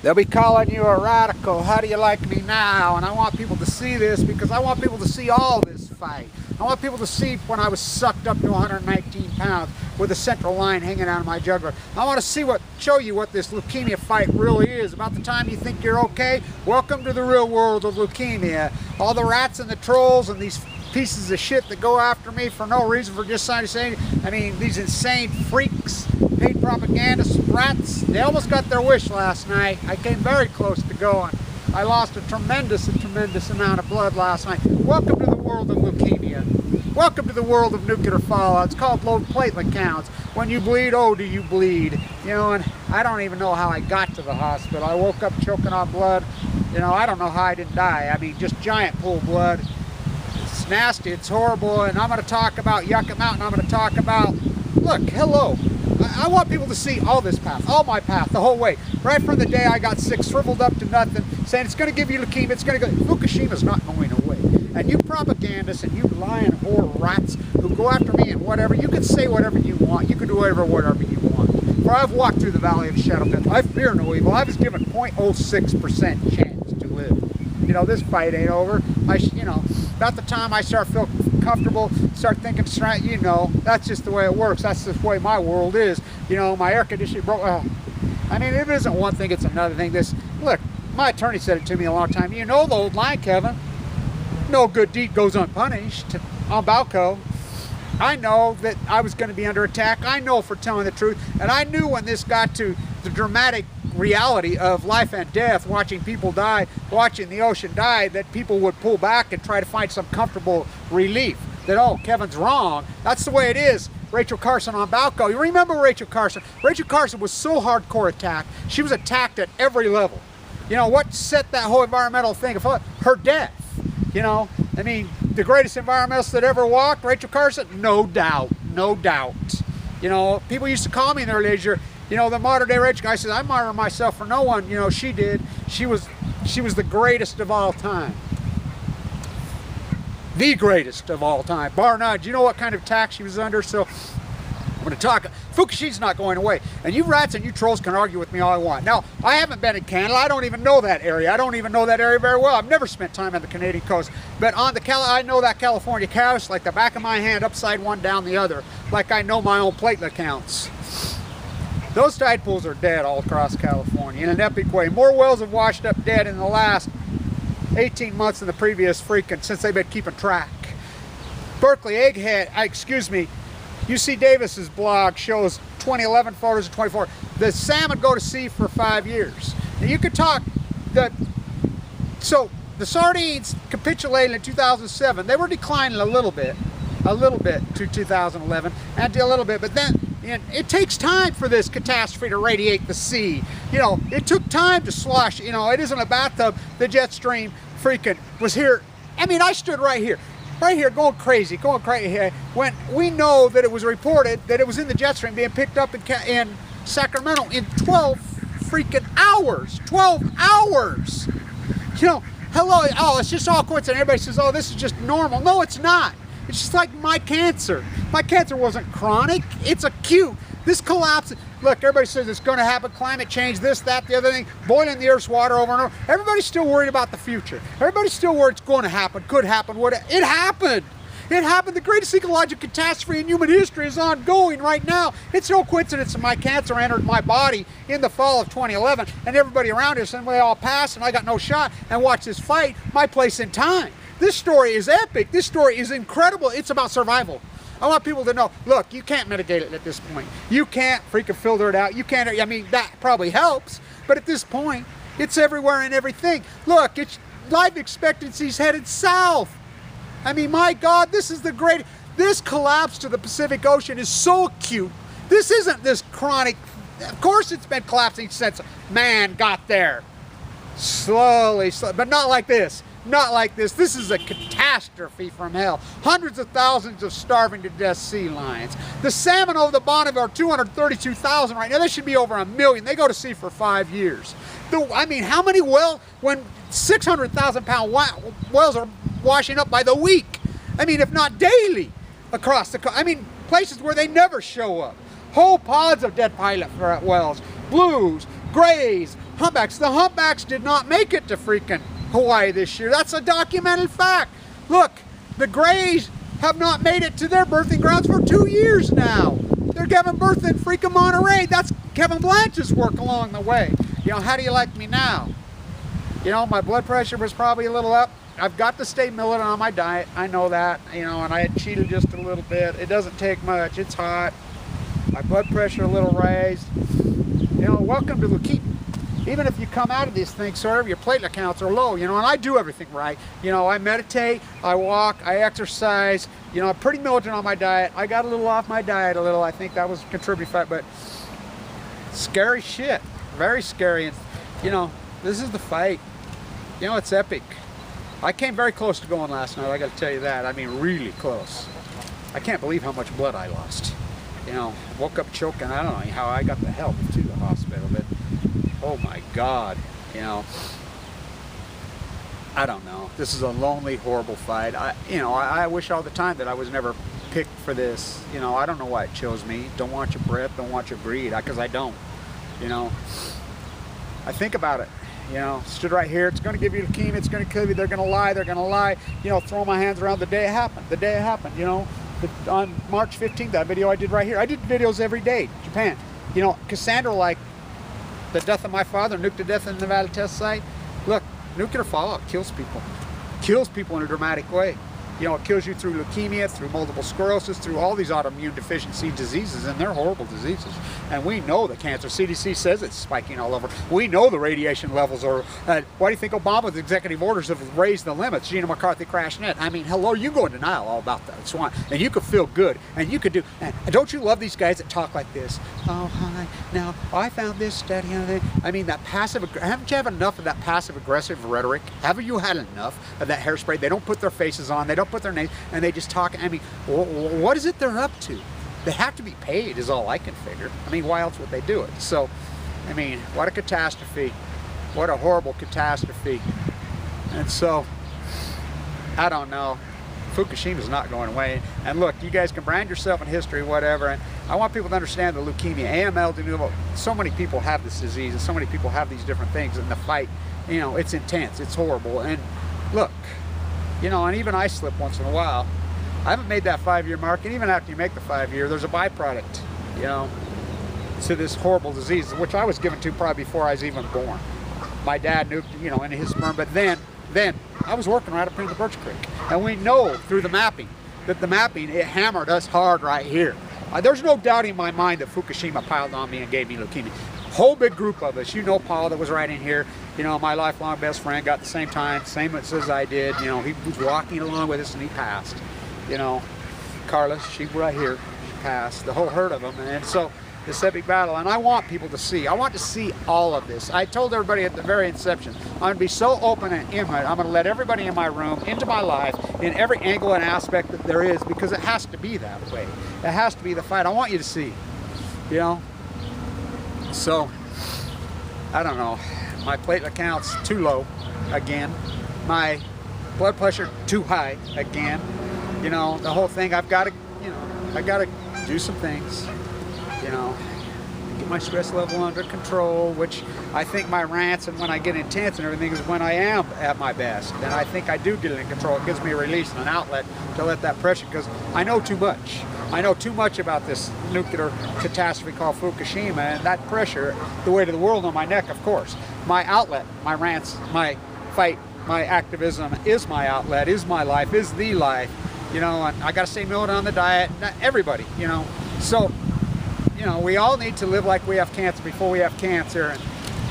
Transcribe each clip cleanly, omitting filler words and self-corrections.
They'll be calling you a radical. How do you like me now? And I want people to see this because I want people to see all this fight. I want people to see when I was sucked up to 119 pounds with a central line hanging out of my jugular. I want to show you what this leukemia fight really is. About the time you think you're okay, welcome to the real world of leukemia. All the rats and the trolls and these pieces of shit that go after me for no reason, for just saying, I mean, these insane freaks, paid propagandists, rats, they almost got their wish last night. I came very close to going. I lost a tremendous amount of blood last night. Welcome to the world of leukemia. Welcome to the world of nuclear fallout. It's called low platelet counts. When you bleed, oh, do you bleed? You know, and I don't even know how I got to the hospital. I woke up choking on blood. You know, I don't know how I didn't die. I mean, just giant pool of blood. It's nasty, it's horrible, and I'm going to talk about Yucca Mountain. I'm going to talk about, look, hello. I want people to see all this path, all my path, the whole way. Right from the day I got sick, shriveled up to nothing, saying it's going to give you leukemia, it's going to go. Fukushima's not going away. And you propagandists and you lying whore rats who go after me and whatever, you can say whatever you want. You can do whatever you want. For I've walked through the valley of the shadow pit. I fear no evil. I was given 0.06% chance to live. You know, this fight ain't over. You know, about the time I start feeling comfortable, start thinking straight, you know, that's just the way it works. That's just the way my world is. You know, my air conditioning broke. I mean, if it isn't one thing, it's another thing. Look, my attorney said it to me a long time. You know the old line, Kevin. No good deed goes unpunished. Albacore. I know that I was going to be under attack. I know for telling the truth. And I knew when this got to the dramatic reality of life and death, watching people die, watching the ocean die, that people would pull back and try to find some comfortable relief. That, oh, Kevin's wrong. That's the way it is. Rachel Carson on Albacore. You remember Rachel Carson? Rachel Carson was so hardcore attacked. She was attacked at every level. You know, what set that whole environmental thing afloat? Her death. You know, I mean, the greatest environmentalist that ever walked, Rachel Carson? No doubt. No doubt. You know, people used to call me in their leisure, you know, the modern day Rachel guy says, I martyr myself for no one. You know, she did. She was the greatest of all time. The greatest of all time, bar none. Do you know what kind of attack she was under? So I'm going to talk. Fukushima's not going away. And you rats and you trolls can argue with me all I want. Now, I haven't been in Canada. I don't even know that area. I don't even know that area very well. I've never spent time on the Canadian coast. But on the I know that California coast like the back of my hand, upside one, down the other. Like I know my own platelet counts. Those tide pools are dead all across California in an epic way. More wells have washed up dead in the last 18 months than the previous since they've been keeping track. Berkeley Egghead, UC Davis's blog shows 2011 photos of 24. The salmon go to sea for 5 years. Now you could talk so the sardines capitulated in 2007. They were declining a little bit to 2011 and a little bit, but then it takes time for this catastrophe to radiate the sea. You know, it took time to slosh. You know, it isn't a bathtub. The jet stream freaking was here. I mean, I stood right here going crazy when we know that it was reported that it was in the jet stream being picked up in Sacramento in 12 freaking hours. 12 hours. You know, hello, oh, it's just all coincidence. Everybody says, oh, this is just normal. No, it's not. It's just like my cancer. My cancer wasn't chronic, it's acute. This collapse, look, everybody says it's going to happen, climate change, this, that, the other thing, boiling the Earth's water over and over. Everybody's still worried about the future. Everybody's still worried it's going to happen, could happen, what it happened. It happened. The greatest ecological catastrophe in human history is ongoing right now. It's no coincidence that my cancer entered my body in the fall of 2011 and everybody around us, and we all passed and I got no shot and watched this fight, my place in time. This story is epic. This story is incredible. It's about survival. I want people to know, look, you can't mitigate it at this point. You can't freaking filter it out. You can't, I mean, that probably helps, but at this point, it's everywhere and everything. Look, life expectancy's headed south. I mean, my God, this collapse to the Pacific Ocean is so acute. This isn't this chronic, of course it's been collapsing since man got there. Slowly, but not like this. Not like this. This is a catastrophe from hell. Hundreds of thousands of starving to death sea lions. The salmon over the bottom are 232,000 right now. They should be over 1 million. They go to sea for 5 years. I mean, how many when 600,000 pound whales are washing up by the week? I mean, if not daily across places where they never show up. Whole pods of dead pilot whales, blues, grays, humpbacks. The humpbacks did not make it to freaking Hawaii this year. That's a documented fact. Look, the grays have not made it to their birthing grounds for 2 years now. They're giving birth in freaking Monterey. That's Kevin Blanch's work along the way. You know, how do you like me now? You know, my blood pressure was probably a little up. I've got to stay militant on my diet. I know that, you know, and I had cheated just a little bit. It doesn't take much. It's hot. My blood pressure a little raised. You know, welcome to leukemia. Even if you come out of these things, sort of, your platelet counts are low, you know, and I do everything right. You know, I meditate, I walk, I exercise, you know, I'm pretty militant on my diet. I got a little off my diet a little. I think that was a contributing factor, but scary shit. Very scary. And, you know, this is the fight. You know, it's epic. I came very close to going last night, I got to tell you that. I mean, really close. I can't believe how much blood I lost. You know, woke up choking. I don't know how I got the help to the hospital, but oh my God, you know, I don't know. This is a lonely, horrible fight. I wish all the time that I was never picked for this. You know, I don't know why it chose me. Don't want your breath, don't want your greed, because I don't. You know, I think about it. You know, stood right here. It's going to give you leukemia. It's going to kill you. They're going to lie. They're going to lie. You know, throw my hands around the day it happened. The day it happened. You know, on March 15th, that video I did right here. I did videos every day. Japan. You know, Cassandra, like the death of my father, nuked to death in the Nevada test site. Look, nuclear fallout kills people. Kills people in a dramatic way. You know, it kills you through leukemia, through multiple sclerosis, through all these autoimmune deficiency diseases, and they're horrible diseases. And we know the cancer. CDC says it's spiking all over. We know the radiation levels are. Why do you think Obama's executive orders have raised the limits? Gina McCarthy crashed net. I mean, hello, you go in denial all about that swine, and you could feel good, and you could do. And don't you love these guys that talk like this? Oh, hi. Now I found this study. I mean, that passive. Haven't you had enough of that passive aggressive rhetoric? Haven't you had enough of that hairspray? They don't put their faces on. They don't put their names, and they just talk. I mean, what is it they're up to? They have to be paid, is all I can figure. I mean, why else would they do it? So, I mean, what a catastrophe. What a horrible catastrophe. And so, I don't know. Fukushima's not going away. And look, you guys can brand yourself in history, whatever. And I want people to understand the leukemia, AML, de novo. So many people have this disease, and so many people have these different things. And the fight, you know, it's intense. It's horrible. And look, you know, and even I slip once in a while. I haven't made that 5-year mark, and even after you make the 5-year, there's a byproduct, you know, to this horrible disease, which I was given to probably before I was even born. My dad nuked, you know, into his sperm, but then I was working right up near the Birch Creek, and we know through the mapping that the mapping, it hammered us hard right here. There's no doubt in my mind that Fukushima piled on me and gave me leukemia. Whole big group of us, you know, Paul that was right in here, you know, my lifelong best friend, got the same time, same as I did, you know, he was walking along with us and he passed, you know. Carla, she right here, she passed, the whole herd of them. And so this epic battle, and I want people to see, I want to see all of this. I told everybody at the very inception, I'm going to be so open and intimate, I'm going to let everybody in my room into my life in every angle and aspect that there is, because it has to be that way. It has to be the fight. I want you to see, you know. So, I don't know, my platelet count's too low again, my blood pressure too high again, you know, the whole thing. I've got to, you know, I got to do some things, you know, get my stress level under control, which I think my rants and when I get intense and everything is when I am at my best, and I think I do get it in control. It gives me a release and an outlet to let that pressure, because I know too much. I know too much about this nuclear catastrophe called Fukushima, and that pressure, the weight of the world on my neck, of course. My outlet, my rants, my fight, my activism is my outlet, is my life, is the life, you know, and I got to stay militant on the diet, everybody, you know. So, you know, we all need to live like we have cancer before we have cancer, and,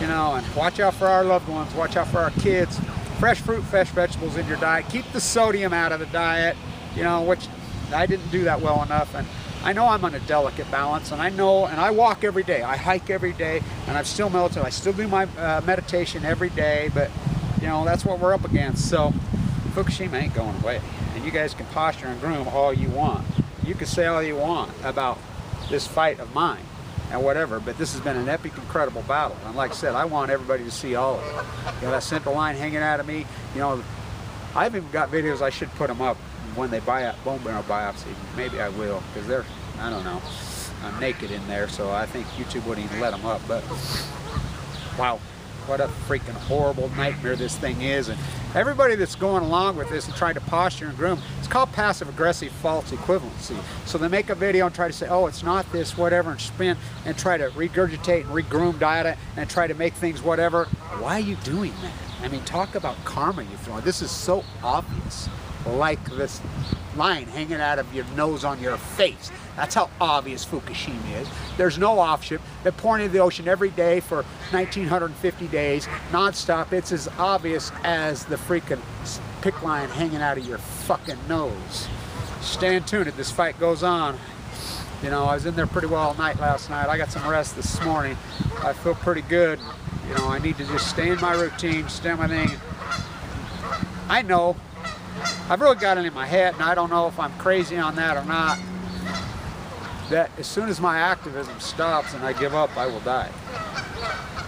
you know, and watch out for our loved ones, watch out for our kids. Fresh fruit, fresh vegetables in your diet. Keep the sodium out of the diet, you know, which I didn't do that well enough, and I know I'm on a delicate balance, and I know, and I walk every day, I hike every day, and I'm still militant. I still do my meditation every day, but, you know, that's what we're up against. So Fukushima ain't going away, and you guys can posture and groom all you want. You can say all you want about this fight of mine and whatever, but this has been an epic, incredible battle, and like I said, I want everybody to see all of it. You know, that central line hanging out of me, you know, I've even got videos, I should put them up when they bone marrow biopsy. Maybe I will, because they're, I don't know, I'm naked in there, so I think YouTube wouldn't even let them up. But wow, what a freaking horrible nightmare this thing is. And everybody that's going along with this and trying to posture and groom, it's called passive-aggressive false equivalency. So they make a video and try to say, oh, it's not this, whatever, and spin and try to regurgitate and re-groom data and try to make things whatever. Why are you doing that? I mean, talk about karma you throw. This is so obvious, like this line hanging out of your nose on your face. That's how obvious Fukushima is. There's no offship. They're pouring into the ocean every day for 1,950 days, nonstop. It's as obvious as the freaking pick line hanging out of your fucking nose. Stay tuned as this fight goes on. You know, I was in there pretty well all night last night. I got some rest this morning. I feel pretty good. You know, I need to just stay in my routine, stay in my thing. I know I've really got it in my head, and I don't know if I'm crazy on that or not, that as soon as my activism stops and I give up, I will die.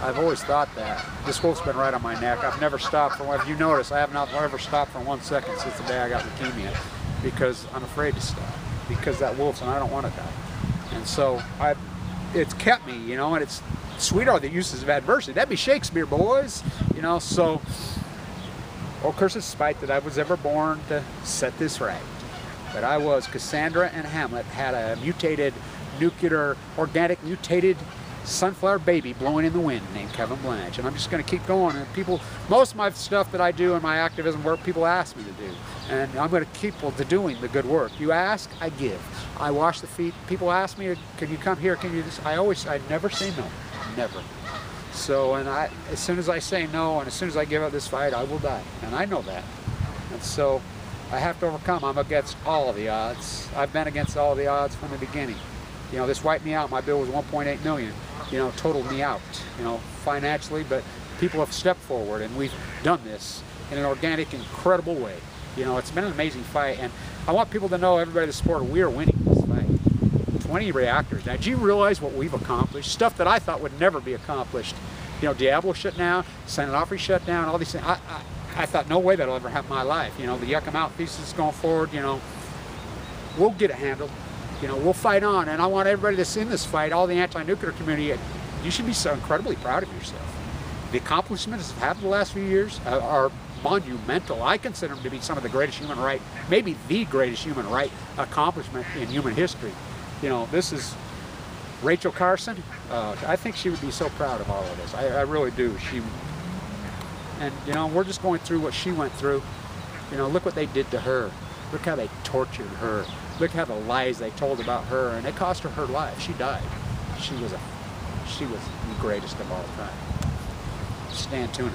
I've always thought that. This wolf's been right on my neck. I've never stopped for one. If you notice, I have not ever stopped for 1 second since the day I got leukemia, because I'm afraid to stop, because that wolf's, and I don't want to die. And so it's kept me, you know, and it's sweetheart the uses of adversity. That'd be Shakespeare, boys. You know, so, oh, curses spite that I was ever born to set this right. But I was. Cassandra and Hamlet had a mutated, nuclear, organic mutated sunflower baby blowing in the wind named Kevin Blanch. And I'm just going to keep going. And people, most of my stuff that I do in my activism work, people ask me to do. And I'm going to keep to doing the good work. You ask, I give. I wash the feet. People ask me, can you come here? Can you do this? I never say no. Never. So, and as soon as I say no, and as soon as I give up this fight, I will die. And I know that. And so I have to overcome. I'm against all of the odds. I've been against all the odds from the beginning. You know, this wiped me out. My bill was 1.8 million. You know, totaled me out, you know, financially, but people have stepped forward, and we've done this in an organic, incredible way. You know, it's been an amazing fight, and I want people to know, everybody that's supported, we are winning this fight. 20 reactors. Now, do you realize what we've accomplished? Stuff that I thought would never be accomplished. You know, Diablo shut down, San Onofre shut down, all these things. I thought, no way that'll ever happen in my life. You know, the Yucca Mountain thesis going forward, you know, we'll get it handled. You know, we'll fight on, and I want everybody that's in this fight, all the anti-nuclear community, you should be so incredibly proud of yourself. The accomplishments that have happened the last few years are monumental. I consider them to be some of the greatest human right, maybe the greatest human right accomplishment in human history. You know, this is Rachel Carson. I think she would be so proud of all of this. I really do. And you know, we're just going through what she went through. You know, look what they did to her. Look how they tortured her. Look how the lies they told about her, and it cost her life. She died. She was the greatest of all time. Stand tuned.